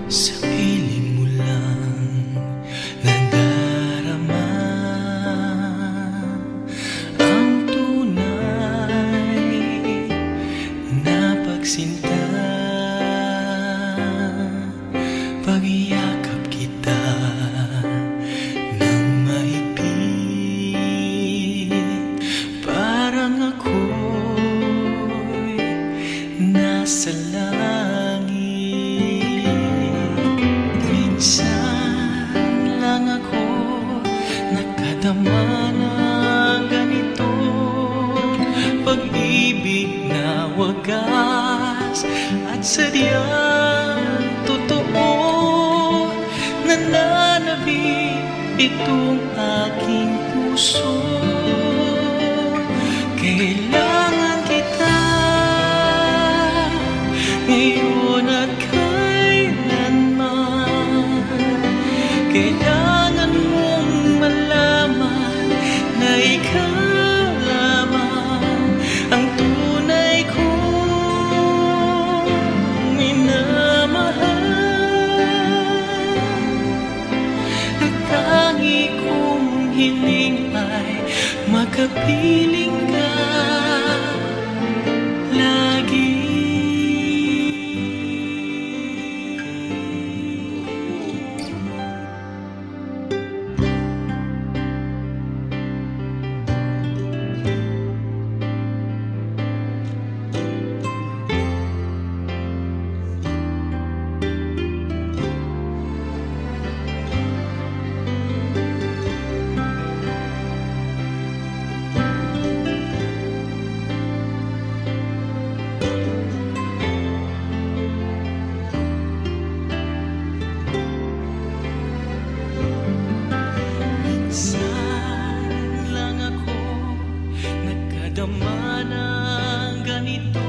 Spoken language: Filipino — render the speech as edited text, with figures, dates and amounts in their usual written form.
Sa piling mo lang nadarama ang tunay na pagsinta. Pag-iyakap kita ng mahigpit, parang ako'y nasa langit. Minsan lang ako nakadama ng ganito, pag-ibig na wagas at sadyang totoo. Nananabik itong aking puso, kailangan kita ngayon at kailanman. Kailangan mong malaman na ikaw lamang ang tunay kong minamahal. At tangi kong hiling ay makapiling ka lagi. Minsan lang ako nakadama ng ganito,